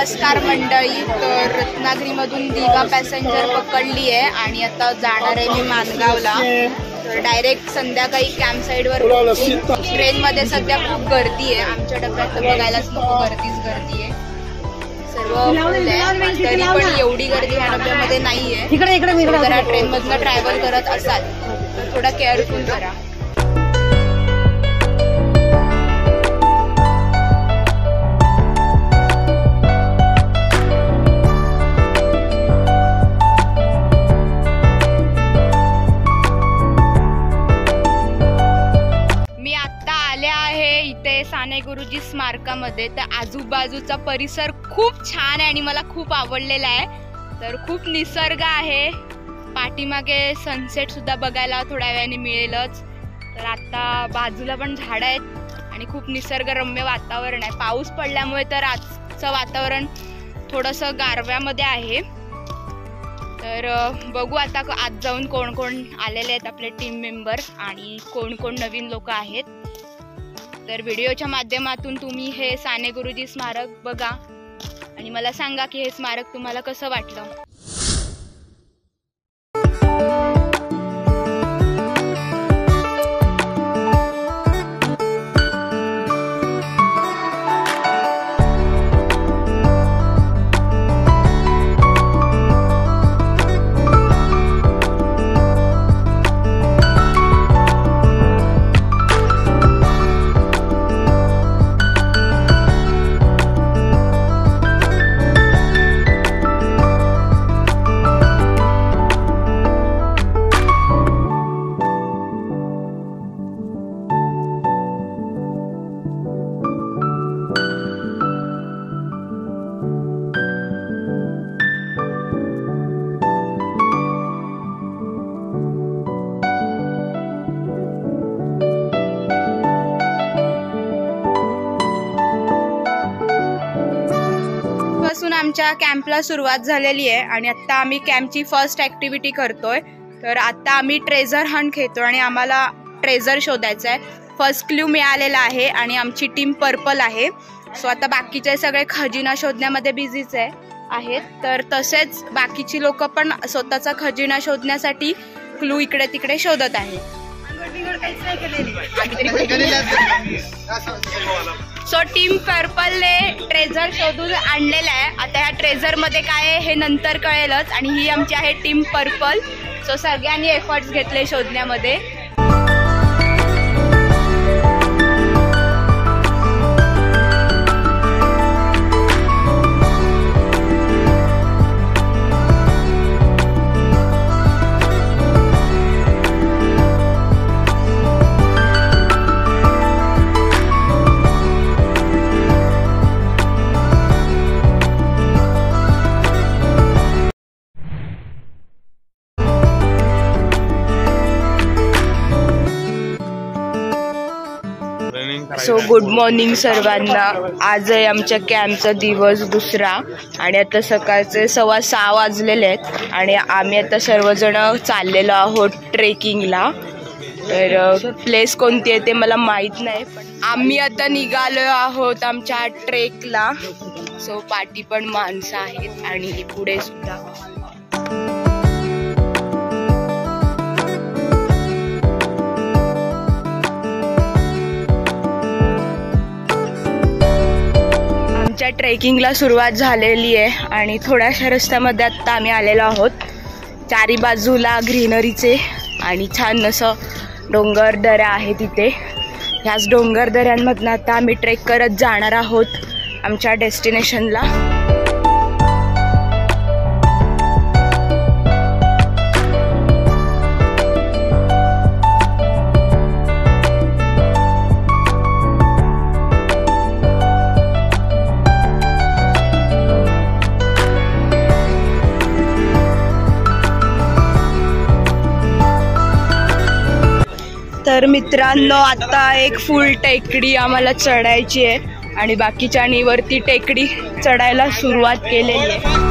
नमस्कार मंडळी. तर रत्नागिरीमधून दिघा पॅसेंजर पकडली आहे आणि आता जाणार आहे मी माणगावला. तर डायरेक्ट संध्याकाळी कॅम्प साईडवर ट्रेनमध्ये सध्या खूप गर्दी आहे. आमच्या डब्यात तर बघायलाच नको, गर्दीच गर्दी आहे. सर्व फुल आहे, तरी पण एवढी गर्दी ह्या डब्यामध्ये नाही आहे. जर ट्रेनमधनं ट्रॅव्हल करत असाल तर थोडा केअरफुल करा. साने गुरुजी स्मारकामध्ये. तर आजूबाजूचा परिसर खूप छान आहे आणि मला खूप आवडलेला आहे. तर खूप निसर्ग आहे, पाठीमागे सनसेट सुद्धा बघायला थोड्या वेळाने मिळेलच. तर आता बाजूला पण झाडं आहेत आणि खूप निसर्गरम्य वातावरण आहे. पाऊस पडल्यामुळे तर आजचं वातावरण थोडंसं गारव्यामध्ये आहे. तर बघू आता आज जाऊन कोण कोण आलेले आहेत आपले टीम मेंबर आणि कोण कोण नवीन लोक आहेत. तर व्हिडिओच्या माध्यमातून तुम्ही हे साने गुरुजी स्मारक बघा आणि मला सांगा की हे स्मारक तुम्हाला कसं वाटलं. आमच्या कॅम्पला सुरुवात झालेली आहे आणि आता आम्ही कॅम्पची फर्स्ट ऍक्टिव्हिटी करतोय. तर आता आम्ही ट्रेझर हंट खेळतोय आणि आम्हाला ट्रेझर शोधायचं आहे. फर्स्ट क्ल्यू मिळालेला आहे आणि आमची टीम पर्पल आहे. सो आता बाकीचे सगळे खजिना शोधण्यामध्ये बिझीच आहेत. तर तसेच बाकीची लोक पण स्वतःचा खजिना शोधण्यासाठी क्लू इकडे तिकडे शोधत आहेत. सो टीम पर्पलने ट्रेझर शोधून आणलेला आहे. आता ह्या ट्रेझर मध्ये काय आहे हे नंतर कळेलच. आणि ही आमची आहे टीम पर्पल. सो सगळ्यांनी एफर्ट्स घेतले शोधण्यामध्ये. सो गुड मॉर्निंग सर्वांना. आज आहे आमच्या कॅम्पचा दिवस दुसरा आणि आता सकाळचे 6:15 वाजलेले आहेत आणि आम्ही आता सर्वजण चाललेलो आहोत ट्रेकिंगला. तर प्लेस कोणती आहे ते मला माहीत नाही, पण आम्ही आता निघालो आहोत आमच्या ट्रेकला. सो पाठी पण माणसं आहेत आणि पुढे सुद्धा. ट्रेकिंगला सुरुवात झालेली आहे आणि थोड्याशा रस्त्यामध्ये आता आम्ही आलेलो आहोत. चारी बाजूला ग्रीनरीचे आणि छान असं डोंगर दऱ्या आहे तिथे. ह्याच डोंगर दऱ्यांमधनं आता आम्ही ट्रेक करत जाणार आहोत आमच्या डेस्टिनेशनला. तर मित्रांनो आता एक फुल टेकडी आम्हाला चढायची आहे आणि बाकीच्यांनी वरती टेकडी चढायला सुरुवात केलेली आहे.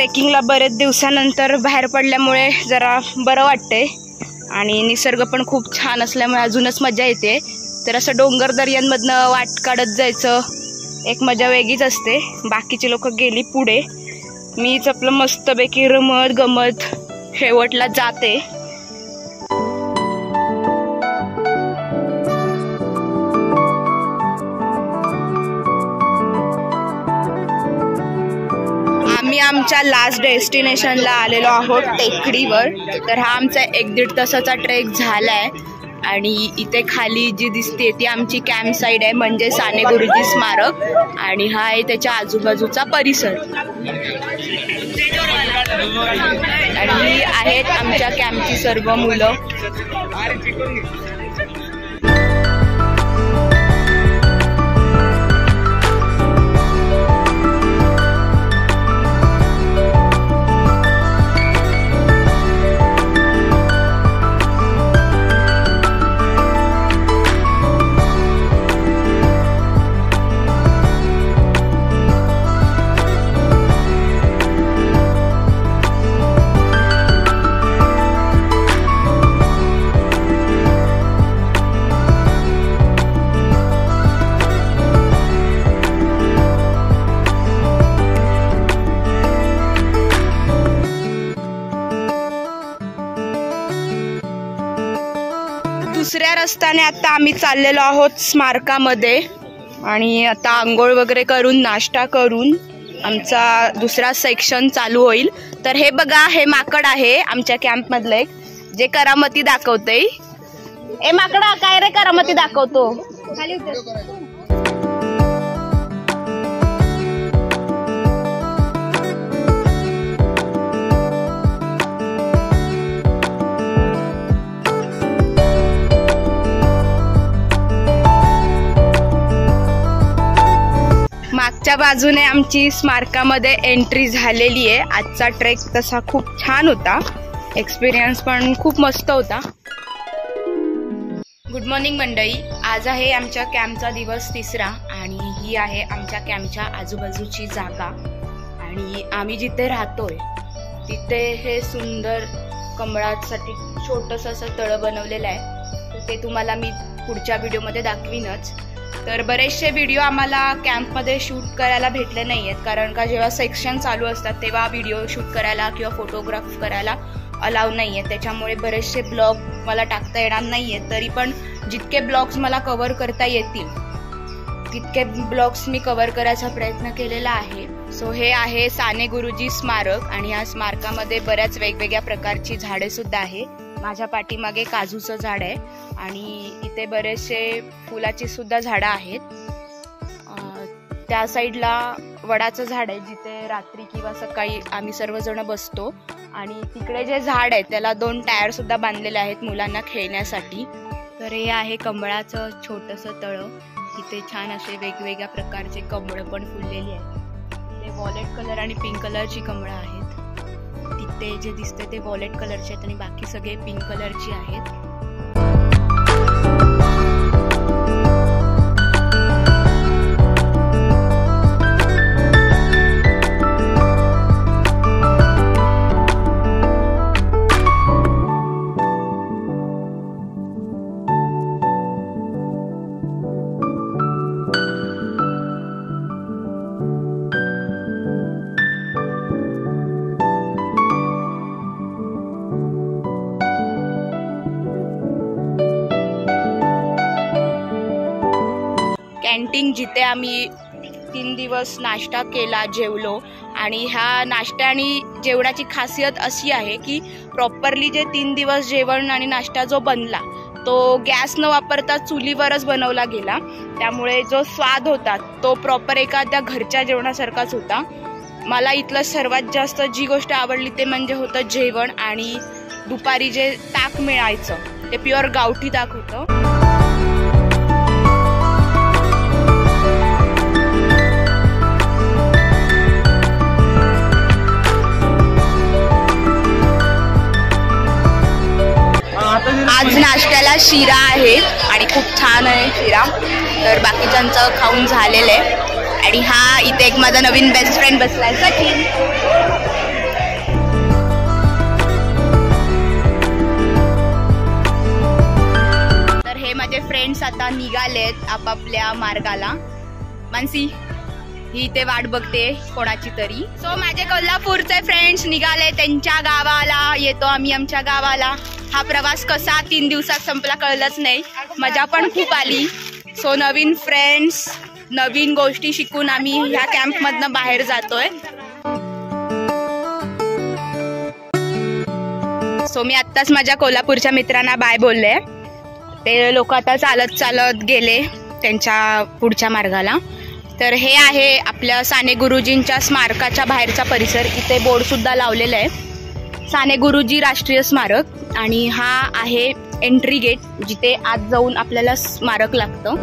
ट्रेकिंगला बरेच दिवसानंतर बाहेर पडल्यामुळे जरा बरं वाटते आणि निसर्ग पण खूप छान असल्यामुळे अजूनच मजा येते। तर असं डोंगर दर्यांमधनं वाट काढत जायचं एक मजा वेगळीच असते। बाकीचे लोक गेली पुढे, मीच आपलं मस्तपैकी रमत गमत शेवटला जाते। आम्ही आमच्या लास्ट डेस्टिनेशनला आलेलो आहोत टेकडीवर। तर हा आमचा 1-1.5 तासाचा ट्रेक झालाय आणि इथे खाली जी दिसते ती आमची कॅम्प साईड आहे, म्हणजे साने गुरुजी स्मारक, आणि हा आहे त्याच्या आजूबाजूचा परिसर। आणि ही आहेत आमच्या कॅम्पची सर्व मुलं। दुसऱ्या रस्त्याने आता आम्ही चाललेलो आहोत स्मारकामध्ये आणि आता आंघोळ वगैरे करून नाश्ता करून आमचा दुसरा सेक्शन चालू होईल। तर हे बघा, हे माकड आहे आमच्या कॅम्प मधलं एक, जे करामती दाखवते। ए माकडा, काय रे करामती दाखवतो? खाली उतर। मागच्या बाजूने आमची स्मारकामध्ये एंट्री झालेली आहे। आजचा ट्रेक तसा खूप छान होता, एक्सपिरियन्स पण खूप मस्त होता। गुड मॉर्निंग मंडळी, आज आहे आमच्या कॅम्पचा दिवस 3रा आणि ही आहे आमच्या कॅम्पच्या आजूबाजूची जागा। आणि आम्ही जिथे राहतोय तिथे हे सुंदर कमळासाठी छोटंसं असं तळं बनवलेलं आहे, ते तुम्हाला मी पुढच्या व्हिडिओमध्ये दाखवीनच। तर बरेचसे व्हिडिओ आम्हाला कॅम्पमध्ये शूट करायला भेटले नाही आहेत, कारण का जेव्हा सेक्शन चालू असतात तेव्हा व्हिडिओ शूट करायला किंवा फोटोग्राफ करायला अलाव नाही आहे, त्याच्यामुळे बरेचसे ब्लॉग मला टाकता येणार नाही आहेत। तरी पण जितके ब्लॉग्स मला कव्हर करता येतील तितके ब्लॉग्स मी कव्हर करायचा प्रयत्न केलेला आहे। सो हे आहे साने गुरुजी स्मारक आणि या स्मारकामध्ये बऱ्याच वेगवेगळ्या प्रकारची झाडे सुद्धा आहे। माझ्या पाठीमागे काजूचं झाड आहे आणि इथे बरेचसे फुलाची सुद्धा झाडं आहेत। त्या साईडला वडाचं झाड आहे जिथे रात्री किंवा सकाळी आम्ही सर्वजण बसतो, आणि तिकडे जे झाड आहे त्याला 2 टायर सुद्धा बांधलेले आहेत मुलांना खेळण्यासाठी। तर हे आहे कमळाचं छोटंसं तळं, इथे छान असे वेगवेगळ्या प्रकारचे कमळं पण फुललेली आहेत। इथे व्हायलेट कलर आणि पिंक कलरची कमळं आहेत, तिथे जे दिसते ते व्हायलेट कलरचे आहेत आणि बाकी सगळे पिंक कलरची आहेत। कॅन्टीन जिथे आम्ही 3 दिवस नाश्ता केला, जेवलो, आणि ह्या नाश्ता आणि जेवणाची खासियत अशी आहे की प्रॉपरली जे 3 दिवस जेवण आणि नाश्ता जो बनला तो गॅस न वापरता चुलीवरच बनवला गेला, त्यामुळे जो स्वाद होता तो प्रॉपर एखाद्या घरच्या जेवणासारखाच होता। मला इथलं सर्वात जास्त जी गोष्ट आवडली ते म्हणजे होतं जेवण, आणि दुपारी जे ताक मिळायचं ते प्युअर गावठी ताक होतं। आज नाश्त्याला शिरा आहे आणि खूप छान आहे शिरा, तर बाकीच्यांचं खाऊन झालेलं आहे। आणि हा इथे एक माझा नवीन बेस्ट फ्रेंड बसलाय, सचिन। फ्रेंड्स आता निघालेत आपापल्या मार्गाला. मानसी ही इथे वाट बघते कोणाची तरी. सो माझे कोल्हापूरचे फ्रेंड्स निघाले त्यांच्या गावाला. येतो आम्ही आमच्या गावाला. हा प्रवास कसा 3 दिवसात संपला कळलंच नाही. मजा पण खूप आली. सो नवीन फ्रेंड्स, नवीन गोष्टी शिकून आम्ही ह्या कॅम्पमधनं बाहेर जातोय. सो मी आत्ताच माझ्या कोल्हापूरच्या मित्रांना बाय बोलले. ते लोक आता चालत चालत गेले त्यांच्या पुढच्या मार्गाला. तर हे आहे आपल्या साने गुरुजींच्या स्मारकाच्या बाहेरचा परिसर. इथे बोर्ड सुद्धा लावलेला आहे, साने गुरुजी राष्ट्रीय स्मारक. आणि हा आहे एंट्री गेट, जिथे आत जाऊन आपल्याला स्मारक लागतं.